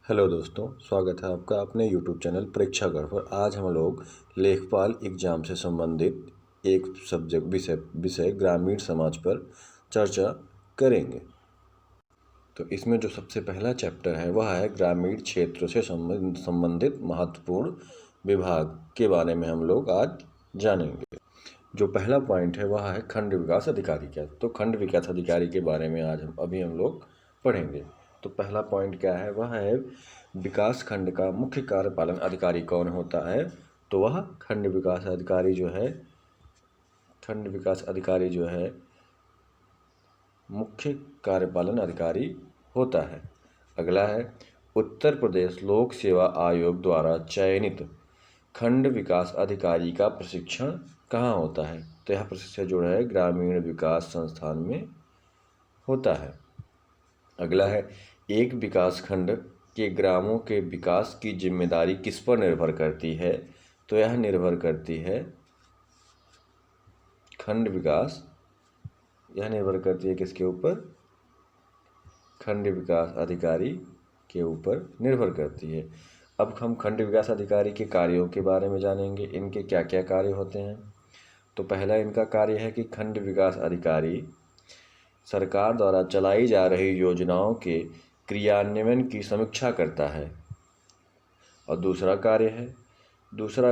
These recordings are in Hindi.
हेलो दोस्तों, स्वागत है आपका अपने यूट्यूब चैनल परीक्षा गढ़ पर। आज हम लोग लेखपाल एग्जाम से संबंधित एक सब्जेक्ट विषय ग्रामीण समाज पर चर्चा करेंगे। तो इसमें जो सबसे पहला चैप्टर है वह है ग्रामीण क्षेत्र से संबंधित महत्वपूर्ण विभाग के बारे में हम लोग आज जानेंगे। जो पहला पॉइंट है वह है खंड विकास अधिकारी क्या। तो खंड विकास अधिकारी के बारे में आज हम लोग पढ़ेंगे। तो पहला पॉइंट क्या है, वह है विकास खंड का मुख्य कार्यपालन अधिकारी कौन होता है। तो वह खंड विकास अधिकारी जो है मुख्य कार्यपालन अधिकारी होता है। अगला है उत्तर प्रदेश लोक सेवा आयोग द्वारा चयनित खंड विकास अधिकारी का प्रशिक्षण कहाँ होता है। तो यह प्रशिक्षण जो है ग्रामीण विकास संस्थान में होता है। अगला है एक विकास खंड के ग्रामों के विकास की जिम्मेदारी किस पर निर्भर करती है। तो यह निर्भर करती है किसके ऊपर, खंड विकास अधिकारी के ऊपर निर्भर करती है। अब हम खंड विकास अधिकारी के कार्यों के बारे में जानेंगे, इनके क्या क्या कार्य होते हैं। तो पहला इनका कार्य है कि खंड विकास अधिकारी सरकार द्वारा चलाई जा रही योजनाओं के क्रियान्वयन की समीक्षा करता है। और दूसरा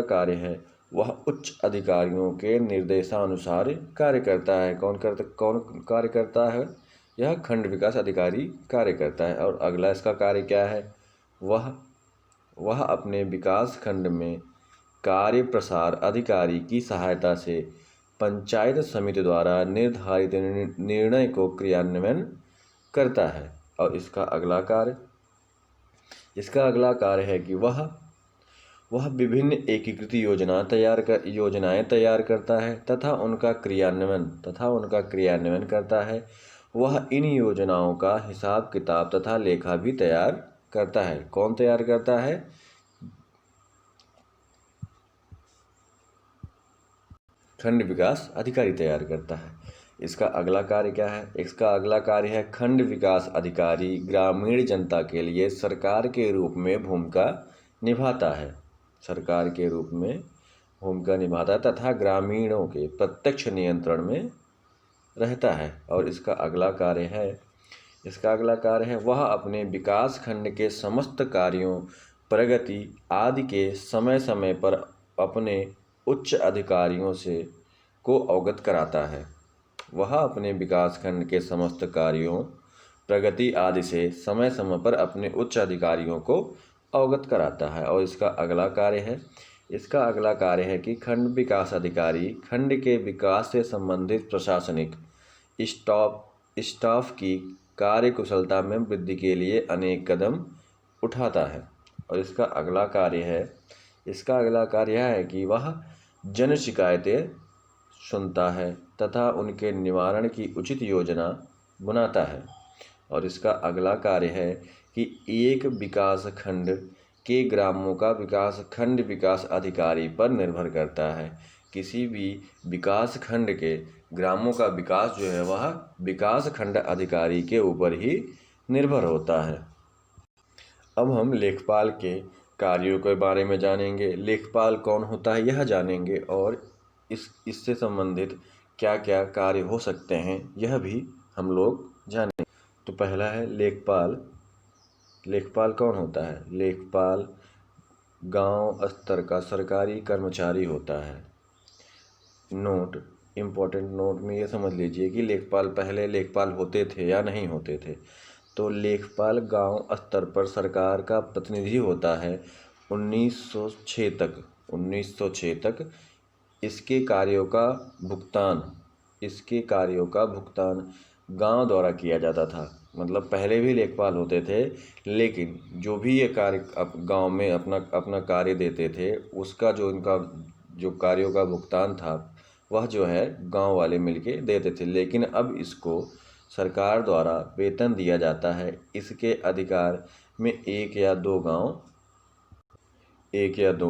कार्य है वह उच्च अधिकारियों के निर्देशानुसार कार्य करता है। कौन कार्य करता है, यह खंड विकास अधिकारी कार्य करता है। और अगला इसका कार्य क्या है, वह अपने विकास खंड में कार्य प्रसार अधिकारी की सहायता से पंचायत समिति द्वारा निर्धारित निर्णय को क्रियान्वयन करता है। और इसका अगला कार्य है कि वह विभिन्न एकीकृत योजनाएं तैयार करता है तथा उनका क्रियान्वयन करता है। वह इन योजनाओं का हिसाब किताब तथा लेखा भी तैयार करता है। कौन तैयार करता है, खंड विकास अधिकारी तैयार करता है। इसका अगला कार्य क्या है, इसका अगला कार्य है खंड विकास अधिकारी ग्रामीण जनता के लिए सरकार के रूप में भूमिका निभाता है तथा ग्रामीणों के प्रत्यक्ष नियंत्रण में रहता है। और इसका अगला कार्य है वह अपने विकास खंड के समस्त कार्यों, प्रगति आदि के समय समय पर अपने उच्च अधिकारियों को अवगत कराता है। वह अपने विकास खंड के समस्त कार्यों, प्रगति आदि से समय समय पर अपने उच्च अधिकारियों को अवगत कराता है। और इसका अगला कार्य है कि खंड विकास अधिकारी खंड के विकास से संबंधित प्रशासनिक स्टाफ की कार्यकुशलता में वृद्धि के लिए अनेक कदम उठाता है। और इसका अगला कार्य है कि वह जन शिकायतें सुनता है तथा उनके निवारण की उचित योजना बनाता है। और इसका अगला कार्य है कि एक विकास खंड के ग्रामों का विकास खंड विकास अधिकारी पर निर्भर करता है। किसी भी विकास खंड के ग्रामों का विकास जो है वह विकास खंड अधिकारी के ऊपर ही निर्भर होता है। अब हम लेखपाल के कार्यों के बारे में जानेंगे। लेखपाल कौन होता है यह जानेंगे और इससे संबंधित क्या क्या कार्य हो सकते हैं यह भी हम लोग जानेंगे। तो पहला है लेखपाल कौन होता है। लेखपाल गांव स्तर का सरकारी कर्मचारी होता है। इम्पोर्टेंट नोट में ये समझ लीजिए कि पहले लेखपाल होते थे या नहीं होते थे। तो लेखपाल गांव स्तर पर सरकार का प्रतिनिधि होता है 1906 तक। इसके कार्यों का भुगतान गांव द्वारा किया जाता था। मतलब पहले भी लेखपाल होते थे, लेकिन जो भी ये कार्य गांव में अपना कार्य देते थे उसका जो कार्यों का भुगतान था वह जो है गांव वाले मिलके देते थे। लेकिन अब इसको सरकार द्वारा वेतन दिया जाता है। इसके अधिकार में एक या दो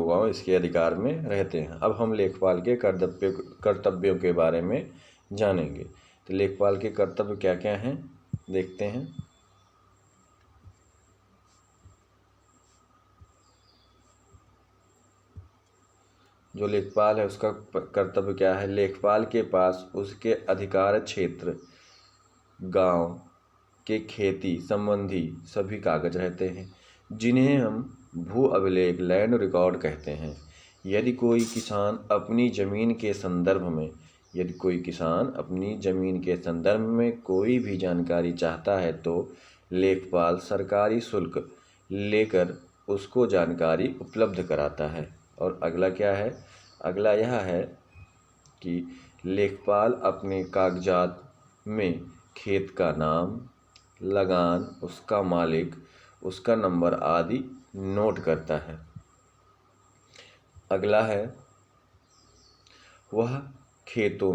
गांव इसके अधिकार में रहते हैं। अब हम लेखपाल के कर्तव्यों के बारे में जानेंगे। तो लेखपाल के कर्तव्य क्या क्या हैं देखते हैं। जो लेखपाल है उसका कर्तव्य क्या है? लेखपाल के पास उसके अधिकार क्षेत्र, गांव के खेती संबंधी सभी कागज रहते हैं, जिन्हें हम भू अभिलेख लैंड रिकॉर्ड कहते हैं। यदि कोई किसान अपनी ज़मीन के संदर्भ में कोई भी जानकारी चाहता है तो लेखपाल सरकारी शुल्क लेकर उसको जानकारी उपलब्ध कराता है। और अगला क्या है? अगला यह है कि लेखपाल अपने कागजात में खेत का नाम, लगान, उसका मालिक, उसका नंबर आदि नोट करता है। अगला है वह खेतों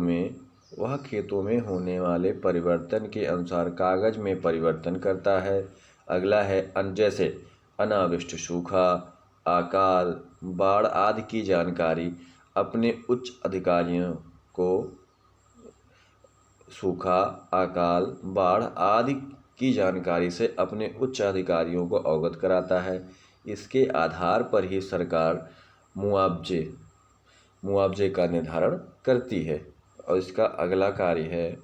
में होने वाले परिवर्तन के अनुसार कागज में परिवर्तन करता है। अगला है जैसे अनावृष्टि, सूखा, अकाल, बाढ़ आदि की जानकारी अपने उच्च अधिकारियों को सूखा, अकाल, बाढ़ आदि की जानकारी से अपने उच्च अधिकारियों को अवगत कराता है। इसके आधार पर ही सरकार मुआवजे का निर्धारण करती है। और इसका अगला कार्य है,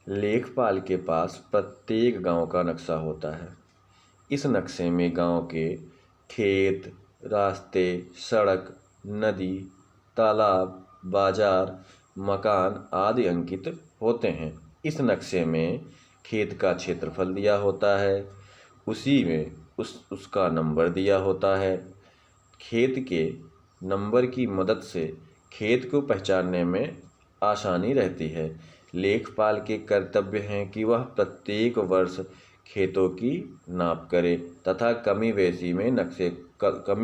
लेखपाल के पास प्रत्येक गांव का नक्शा होता है। इस नक्शे में गांव के खेत, रास्ते, सड़क, नदी, तालाब, बाजार, मकान आदि अंकित होते हैं। इस नक्शे में खेत का क्षेत्रफल दिया होता है, उसी में उसका नंबर दिया होता है। खेत के नंबर की मदद से खेत को पहचानने में आसानी रहती है। लेखपाल के कर्तव्य हैं कि वह प्रत्येक वर्ष खेतों की नाप करे तथा कमी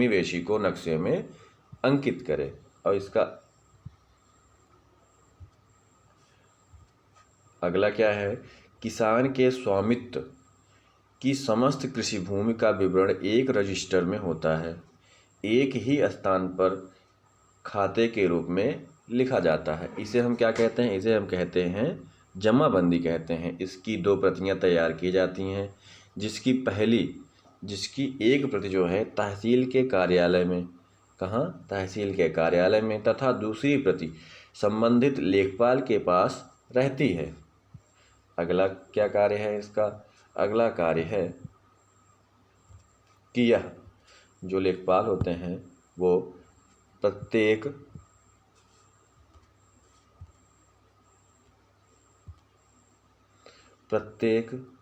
बेशी को नक्शे में अंकित करे। और इसका अगला क्या है? किसान के स्वामित्व की समस्त कृषि भूमि का विवरण एक रजिस्टर में होता है। एक ही स्थान पर खाते के रूप में लिखा जाता है। इसे हम क्या कहते हैं? इसे हम कहते हैं जमाबंदी कहते हैं। इसकी 2 प्रतियां तैयार की जाती हैं, जिसकी एक प्रति जो है तहसील के कार्यालय में, तहसील के कार्यालय में, तथा दूसरी प्रति संबंधित लेखपाल के पास रहती है। अगला क्या कार्य है इसका? अगला कार्य है कि यह जो लेखपाल होते हैं वो प्रत्येक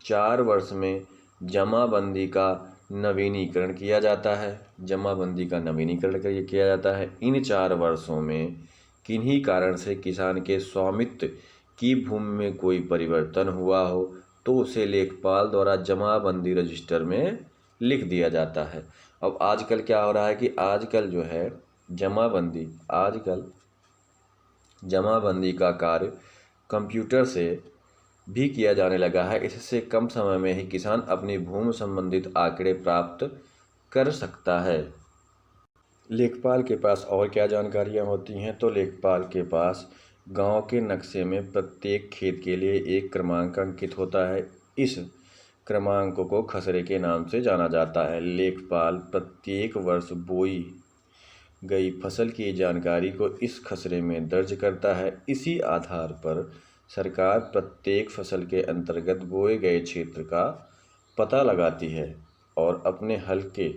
4 वर्ष में जमाबंदी का नवीनीकरण किया जाता है। इन 4 वर्षों में किन्हीं कारण से किसान के स्वामित्व की भूमि में कोई परिवर्तन हुआ हो तो उसे लेखपाल द्वारा जमाबंदी रजिस्टर में लिख दिया जाता है। अब आजकल क्या हो रहा है कि आजकल जो है जमाबंदी का कार्य कंप्यूटर से भी किया जाने लगा है। इससे कम समय में ही किसान अपनी भूमि संबंधित आंकड़े प्राप्त कर सकता है। लेखपाल के पास और क्या जानकारियां होती हैं? तो लेखपाल के पास गांव के नक्शे में प्रत्येक खेत के लिए एक क्रमांक अंकित होता है। इस क्रमांक को खसरे के नाम से जाना जाता है। लेखपाल प्रत्येक वर्ष बोई गई फसल की जानकारी को इस खसरे में दर्ज करता है। इसी आधार पर सरकार प्रत्येक फसल के अंतर्गत बोए गए क्षेत्र का पता लगाती है और अपने हल के